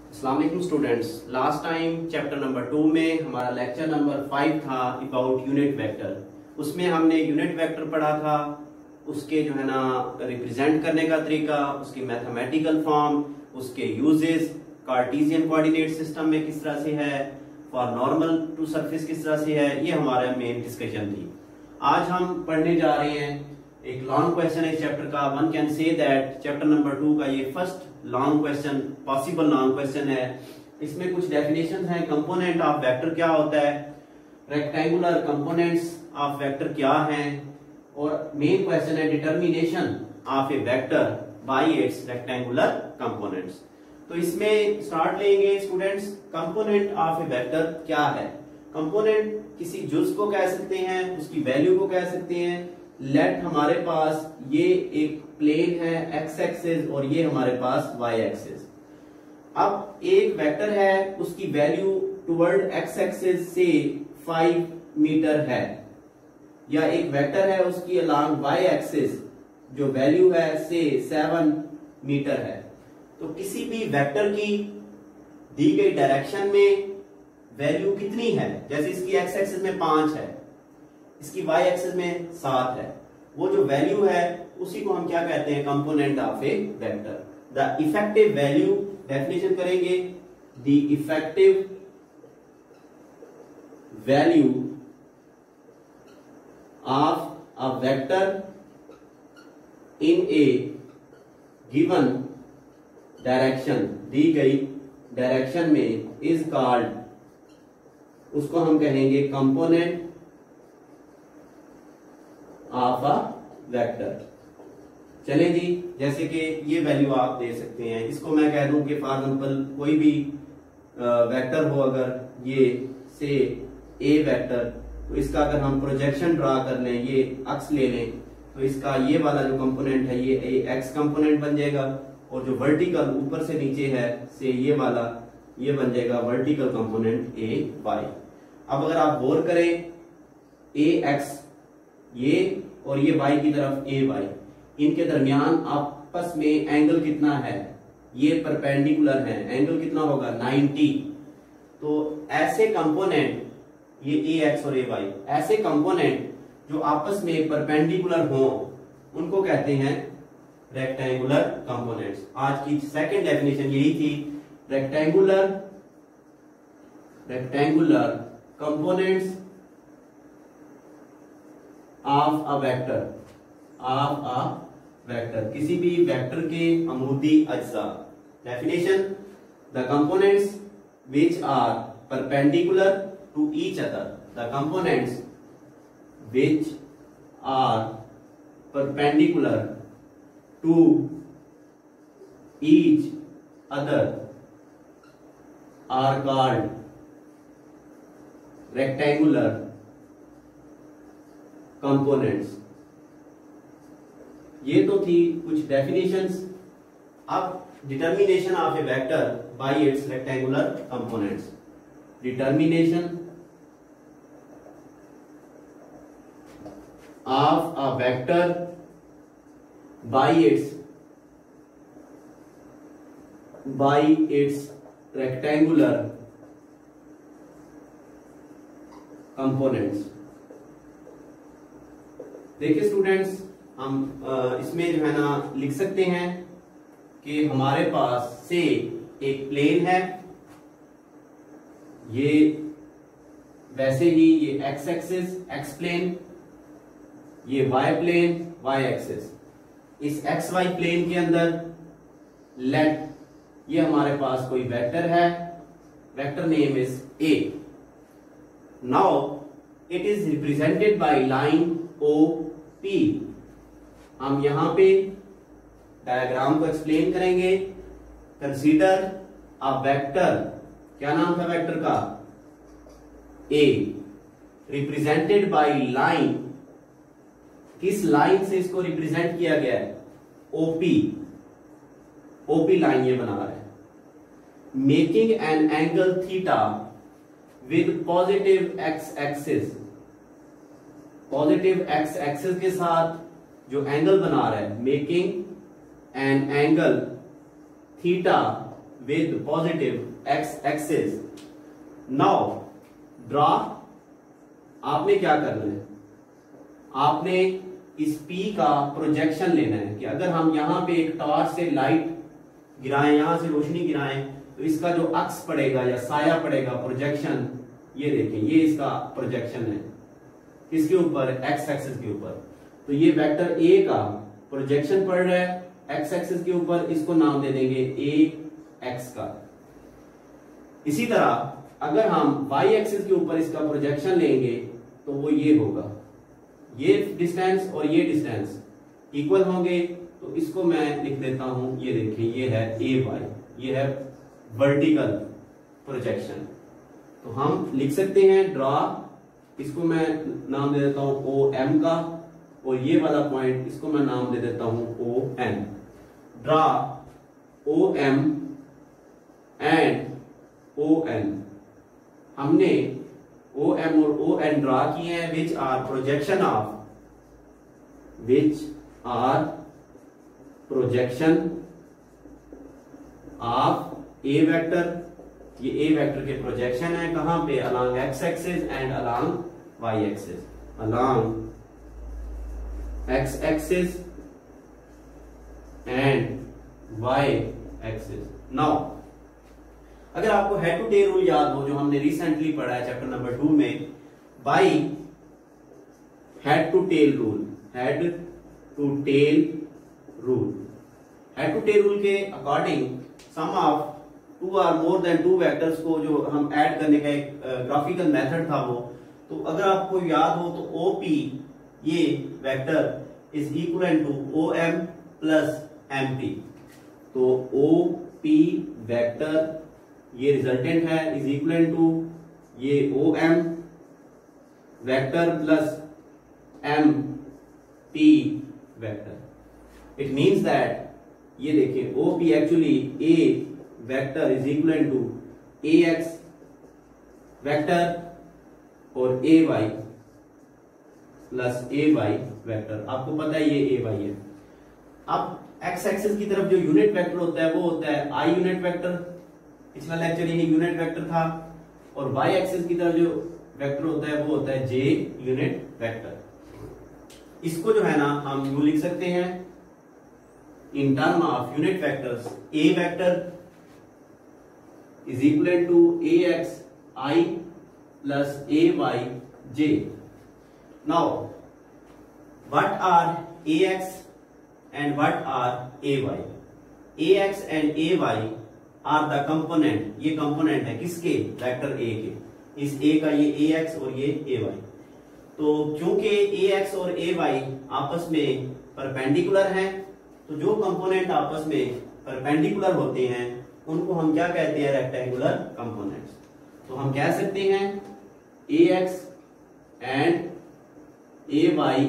अस्सलाम वालेकुम students. Last time chapter number 2 में हमारा लेक्चर नंबर 5 था अबाउट यूनिट वेक्टर। उसमें हमने यूनिट वेक्टर पढ़ा था, उसके जो है ना रिप्रेजेंट करने का तरीका, उसकी मैथमेटिकल फॉर्म, उसके यूजेस, कार्टेशियन कोऑर्डिनेट सिस्टम में किस तरह से है, फॉर नॉर्मल टू सरफेस किस तरह से है, ये हमारा मेन डिस्कशन थी। आज हम पढ़ने जा रहे हैं एक लॉन्ग क्वेश्चन है इस चैप्टर का। One can say that chapter number 2 का ये first long question, possible long question है। इसमें कुछ डेफिनेशन है। कंपोनेंट ऑफ वेक्टर क्या होता है, रेक्टेंगुलर कंपोनेंट्स ऑफ वेक्टर क्या हैं, और मेन क्वेश्चन है determination of A vector by its rectangular components. तो इसमें स्टार्ट लेंगे students. Component of A vector क्या है? कंपोनेंट किसी जुज को कह सकते हैं, उसकी वैल्यू को कह सकते हैं। लेट हमारे पास ये एक प्लेन है एक्स एक्सिस और ये हमारे पास वाई एक्सिस। अब एक वेक्टर है, उसकी वैल्यू टुवर्ड एक्स एक्सिस से 5 मीटर है, या एक वेक्टर है उसकी अलोंग वाई एक्सिस जो वैल्यू है से 7 मीटर है। तो किसी भी वेक्टर की दी गई डायरेक्शन में वैल्यू कितनी है, जैसे इसकी एक्स एक्सिस में 5 है, इसकी वाई एक्सिस में 7 है, वो जो वैल्यू है उसी को हम क्या कहते हैं, component of A vector. The effective value, definition करेंगे, the effective value of a vector in a given direction, दी गई डायरेक्शन में, इज कॉल्ड, उसको हम कहेंगे कंपोनेंट ऑफ अ वेक्टर। चले जी, जैसे कि ये वैल्यू आप दे सकते हैं, इसको मैं कह दूं कि फॉर एग्जांपल कोई भी वेक्टर हो, अगर ये से ए वेक्टर, तो इसका अगर हम प्रोजेक्शन ड्रा कर लें, ये अक्स ले लें, तो इसका ये वाला जो कंपोनेंट है ये ए एक्स कंपोनेंट बन जाएगा, और जो वर्टिकल ऊपर से नीचे है से ये वाला ये बन जाएगा वर्टिकल कंपोनेंट ए वाई। अब अगर आप गौर करें, ए एक्स ये और ये y की तरफ ए वाई, इनके दरमियान आपस में एंगल कितना है, ये परपेंडिकुलर है, एंगल कितना होगा 90। तो ऐसे कंपोनेंट, ये ए एक्स और ए वाई, ऐसे कंपोनेंट जो आपस में परपेंडिकुलर हो उनको कहते हैं रेक्टेंगुलर कंपोनेंट्स। आज की सेकंड डेफिनेशन यही थी, rectangular components of a vector, किसी भी वेक्टर के अमूदी अज्जा। Definition, the components which are perpendicular to each other, the components which are perpendicular to each other are called rectangular components. ये तो थी कुछ डेफिनेशंस। अब determination of A vector by its rectangular components. Determination of a vector by its rectangular components. देखिए students, हम इसमें जो है ना लिख सकते हैं कि हमारे पास से एक प्लेन है, ये वैसे ही ये एक्स एक्सिस एक्स प्लेन, ये वाई प्लेन वाई एक्सिस। इस एक्स वाई प्लेन के अंदर लेट ये हमारे पास कोई वेक्टर है, vector name is A. Now it is represented by line O P. हम यहां पे डायग्राम को एक्सप्लेन करेंगे। कंसीडर अ वेक्टर, क्या नाम था वेक्टर का, ए, रिप्रेजेंटेड बाय लाइन, किस लाइन से इसको रिप्रेजेंट किया गया है, ओपी। ओपी लाइन ये बना रहा है, making an angle theta with positive x axis, positive x axis के साथ जो एंगल बना रहा है, making an angle theta with positive x axis. Now draw. आपने क्या करना है, आपने इस P का प्रोजेक्शन लेना है कि अगर हम यहाँ पे एक टॉर्च से लाइट गिराएं, यहां से रोशनी गिराएं, तो इसका जो अक्स पड़ेगा या साया पड़ेगा, प्रोजेक्शन, ये देखें, ये इसका प्रोजेक्शन है इसके ऊपर, एक्स एक्सिस के ऊपर. तो ये वेक्टर ए का प्रोजेक्शन पड़ रहा है एक्स एक्सिस के ऊपर, इसको नाम दे देंगे ए एक्स का. इसी तरह अगर हम वाई एक्सिस के ऊपर इसका प्रोजेक्शन लेंगे तो वो ये होगा, ये डिस्टेंस और ये डिस्टेंस इक्वल होंगे. तो इसको मैं लिख देता हूं, ये देखिए, ये है ए वाई, ये है वर्टिकल प्रोजेक्शन. तो हम लिख सकते हैं ड्रॉ, इसको मैं नाम दे देता हूं ओ एम का, और ये वाला पॉइंट इसको मैं नाम दे देता हूं O N. Draw O M and O N. हमने ओ एम और ओ एन ड्रॉ किए हैं, which are projection of A vector. ये ए वेक्टर के प्रोजेक्शन है कहां पे, along X axis and along Y axis, along X axis and Y axis. Now अगर आपको हेड टू टेल रूल याद हो, जो हमने रिसेंटली पढ़ा है चैप्टर नंबर 2 में, by head to tail rule, head to tail rule, head to tail rule के according sum of two or more than two vectors को जो हम ऐड करने का एक ग्राफिकल मेथड था वो, तो अगर आपको याद हो तो OP ये vector is equal to OM plus MP. तो OP वेक्टर ये रिजल्टेंट है इज इक्वल टू ये OM vector plus MP vector. It means that ये देखिए OP actually A vector is equal to AX vector और AY plus AY vector. आपको पता है ये AY है. अब एक्स एक्सिस की तरफ जो यूनिट वेक्टर होता है वो होता है I यूनिट वेक्टर, पिछला लेक्चर यही यूनिट वेक्टर था. और वाई एक्सिस की तरफ जो वेक्टर होता है वो होता है J यूनिट वेक्टर. इसको जो है ना हम यूं लिख सकते हैं in term of unit vectors, A vector is equal to AX I plus AY J. Now, what are AX and what are AY? AX and AY are the component. ये component है किसके, वेक्टर A के. इस A का ये AX और ये AY. तो क्योंकि AX और AY आपस में परपेंडिकुलर हैं, तो जो कंपोनेंट आपस में परपेंडिकुलर होते हैं उनको हम क्या कहते हैं, रेक्टेंगुलर कंपोनेंट्स. तो हम कह सकते हैं AX and AY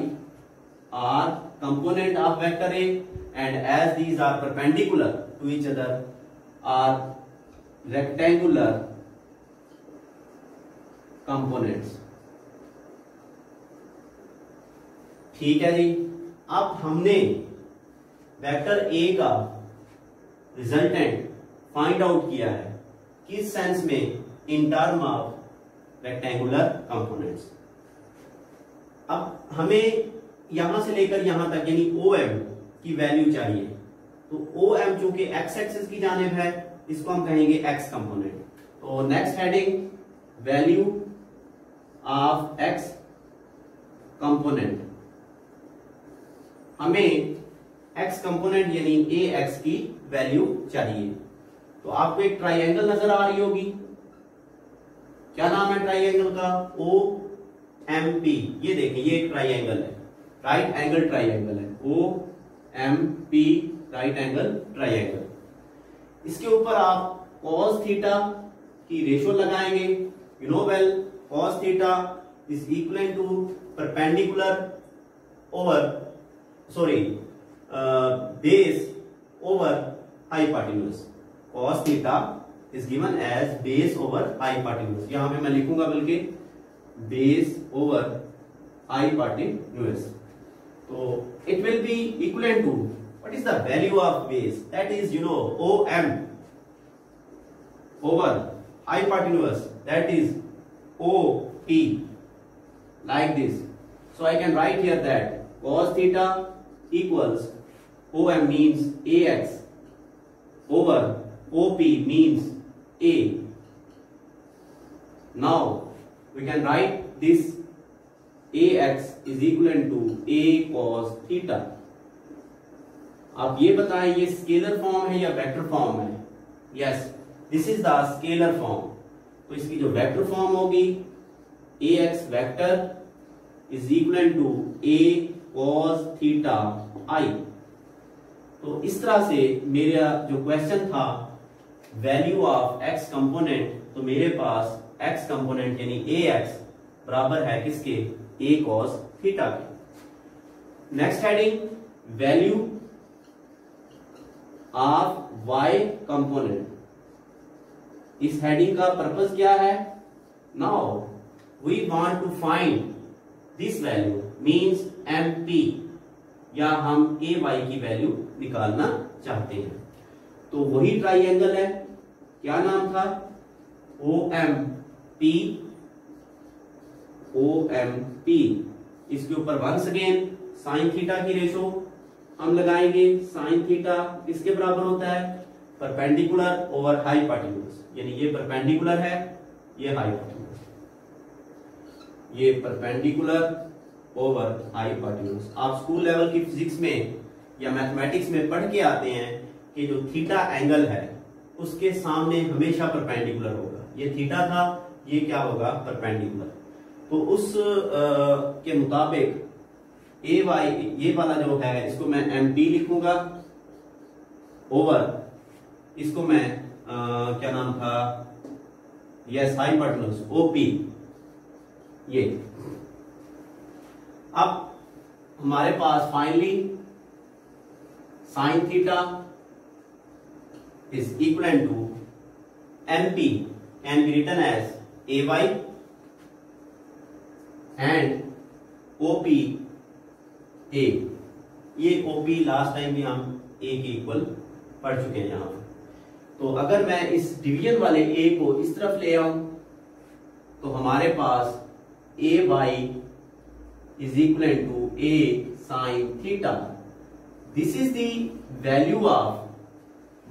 R component of vector A and as these are perpendicular to each other are rectangular components. ठीक है जी. अब हमने वेक्टर A का रिजल्टेंट फाइंड आउट किया है, किस सेंस में, in term of rectangular components. अब हमें यहां से लेकर यहां तक यानी OM की वैल्यू चाहिए. तो OM चूंकि एक्स एक्सिस की जानिब है, इसको हम कहेंगे एक्स कंपोनेंट. तो next heading, value of x component. हमें एक्स कंपोनेंट यानी AX की वैल्यू चाहिए. तो आपको एक ट्राइंगल नजर आ रही होगी, क्या नाम है ट्राइंगल का, OMP. ये देखिए ये एक ट्राइंगल है, राइट एंगल ट्राइंगल है, OMP राइट एंगल ट्राइंगल. इसके ऊपर आप cos थीटा की रेशो लगाएंगे. You know well cos theta is equal to perpendicular over base over hypotenuse. cos theta is given as base over hypotenuse. यहां पे मैं लिखूंगा बल्कि base over hypotenuse. तो it will be equivalent to, what is the value of base, that is OM. over hypotenuse, that is OP, like this. So I can write here that cos theta equals OM means AX over OP means A. Now we can write this AX is equivalent to A cos theta. आप ये बताएं ये scalar form है या vector form है? Yes, this is the scalar form. तो इसकी जो वेक्टर फॉर्म होगी AX vector is equal to A cos theta I। तो इस तरह से मेरा जो क्वेश्चन था वैल्यू ऑफ x कंपोनेंट, तो मेरे पास x कंपोनेंट यानी AX बराबर है किसके? A cos थीटा के। Next heading value of y component. इस हेडिंग का पर्पस क्या है? Now we want to find this value means MP, या हम AY की वैल्यू निकालना चाहते हैं। तो वही ट्राइएंगल है, क्या नाम था? OMP। इसके ऊपर वंस अगेन साइन थीटा की रेशो हम लगाएंगे। साइन थीटा किसके बराबर होता है? परपेंडिकुलर ओवर हाइपोटेन्यूज, यानी ये परपेंडिकुलर है, ये हाइपोटेन्यूज, ये परपेंडिकुलर ओवर हाइपोटेन्यूज। आप स्कूल लेवल की फिजिक्स में या मैथमेटिक्स में पढ़ के आते हैं कि जो थीटा एंगल है उसके सामने हमेशा परपेंडिकुलर होगा। ये थीटा था, ये क्या होगा? परपेंडिकुलर। तो उस के मुताबिक AY ये वाला जो है इसको मैं MP लिखूंगा ओवर इसको मैं क्या नाम था? Yes, hypotenuse OP। ये अब हमारे पास finally sine theta is equivalent to MP can be written as AY and OP A। ये OP लास्ट टाइम भी हम A के इक्वल पढ़ चुके हैं यहां पर। तो अगर मैं इस डिवीजन वाले A को इस तरफ ले आऊं तो हमारे पास AY is equivalent to A sin theta। This is the value of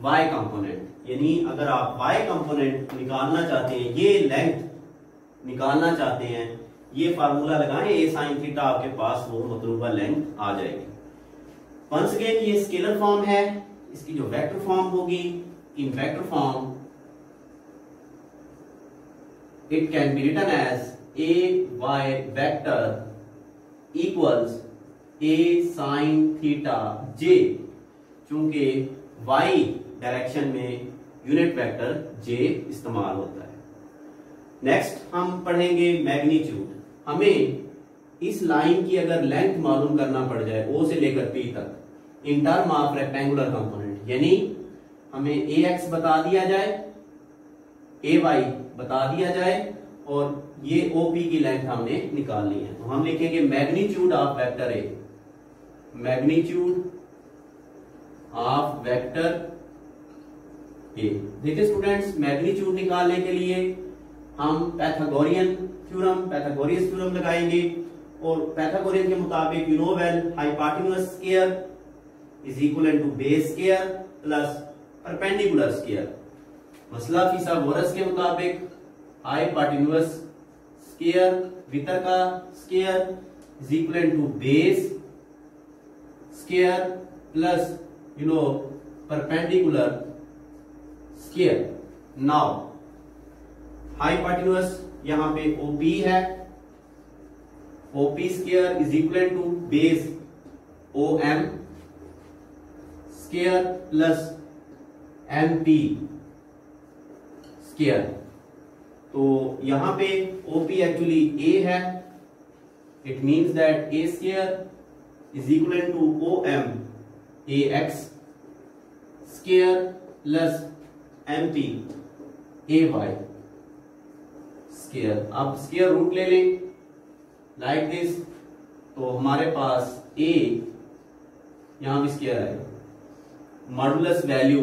y component. यानी अगर आप y कंपोनेंट निकालना चाहते हैं, ये लेंथ निकालना चाहते हैं, ये फार्मूला लगाएं a sin थीटा, आपके पास वो मतलूबा लेंथ आ जाएगी। वंस अगेन ये स्केलर फॉर्म है, इसकी जो वेक्टर फॉर्म होगी, in vector form it can be written as AY vector equals A sin theta J। चूंकि y डायरेक्शन में यूनिट वेक्टर J इस्तेमाल होता है। नेक्स्ट हम पढ़ेंगे मैग्नीट्यूड। हमें इस लाइन की अगर लेंथ मालूम करना पड़ जाए O से लेकर P तक in term of rectangular component, यानी हमें AX बता दिया जाए, AY बता दिया जाए और ये OP की लेंथ हमने निकालनी है, तो हम लिखेंगे magnitude of vector A। Magnitude of vector A. देखिए स्टूडेंट्स, मैग्नीट्यूड निकालने के लिए हम पैथागोरियन थ्योरम लगाएंगे और पैथागोरियन के मुताबिक you know well hypotenuse square is equal to base square plus perpendicular square. मसला फिसागोरस के मुताबिक हाइपोटेन्यूज स्क्वायर भीतर का square is equal to base square plus perpendicular square. Now hypotenuse यहां पे OP है, OP square is equal to base OM square plus MP square. तो यहां पे OP एक्चुअली A है, it means that A square is equal to OM AX square plus MP AY square. आप square root ले लें like this, तो हमारे पास A यहां भी स्क्वायर आएगा, मॉडुलस वैल्यू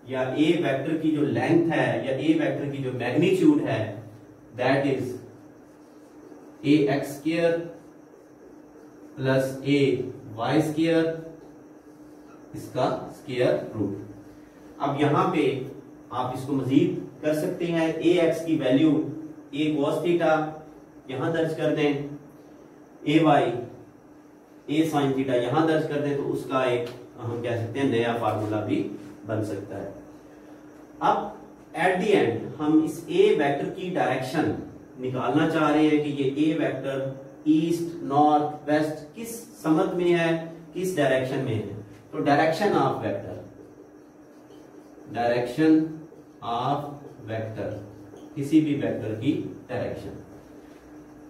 या ए वेक्टर की जो लेंथ है या ए वेक्टर की जो मैग्नीट्यूड है that is A X square plus A Y square इसका स्क्वायर रूट। अब यहां पे आप इसको मजीद कर सकते हैं, ए एक्स की वैल्यू ए cos थीटा यहां दर्ज कर दें, A Y A sine theta यहां दर्ज कर दें, तो उसका एक हम कह सकते हैं नया फार्मूला भी बन सकता है। अब एट द एंड हम इस ए वेक्टर की डायरेक्शन निकालना चाह रहे हैं कि ये A vector east north west किस समत में है, किस डायरेक्शन में है। तो डायरेक्शन ऑफ वेक्टर किसी भी वेक्टर की डायरेक्शन,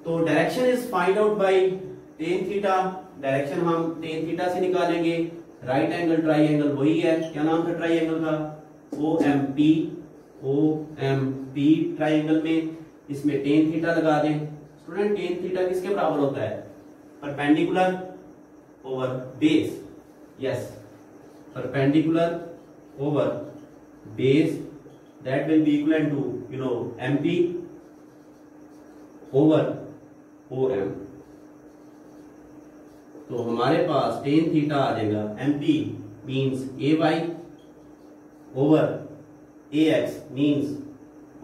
तो direction is find out by tan theta. Direction हम टेन थीटा से निकालेंगे। राइट एंगल ट्राइंगल वही है, क्या नाम था ट्राइंगल का, OMP ट्राइंगल में इसमें टेन थीटा लगा दें। स्टूडेंट टेन थीटा किसके बराबर होता है, perpendicular over base, yes perpendicular over base, that will be equivalent to MP over OM। तो हमारे पास टेन थीटा आ जाएगा, MP means AY over AX means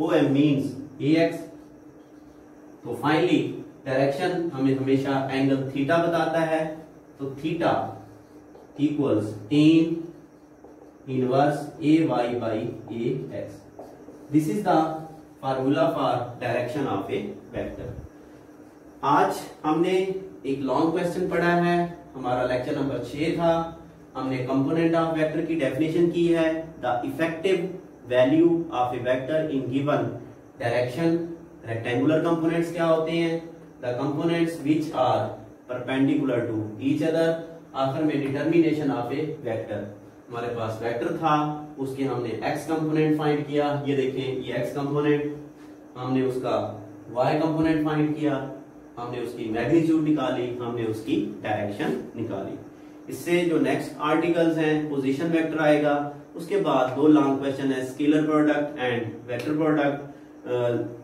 OM means AX। तो फाइनली डायरेक्शन हमें हमेशा एंगल थीटा बताता है, तो theta equals tan inverse AY by AX। This is the formula for direction of A vector. आज हमने एक लॉन्ग क्वेश्चन पढ़ा है, हमारा लेक्चर नंबर 6 था। हमने कंपोनेंट ऑफ वेक्टर की डेफिनेशन की है, the effective value of A vector in given direction. Rectangular components क्या होते हैं, the components which are perpendicular to each other. आखिर में डिटर्मिनेशन ऑफ ए वेक्टर, हमारे पास वेक्टर था, उसके हमने x कंपोनेंट फाइंड किया, ये देखें ये x कंपोनेंट, हमने उसका y कंपोनेंट फाइंड किया, हमने उसकी मैग्नीट्यूड निकाली, हमने उसकी डायरेक्शन निकाली। इससे जो नेक्स्ट आर्टिकल्स हैं पोजीशन वेक्टर आएगा, उसके बाद दो लॉन्ग क्वेश्चन है scalar product and vector product,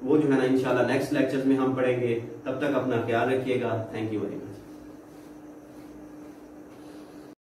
वो जो है ना इंशाल्लाह नेक्स्ट लेक्चर्स में हम पढ़ेंगे। तब तक अपना ख्याल रखिएगा। Thank you very much.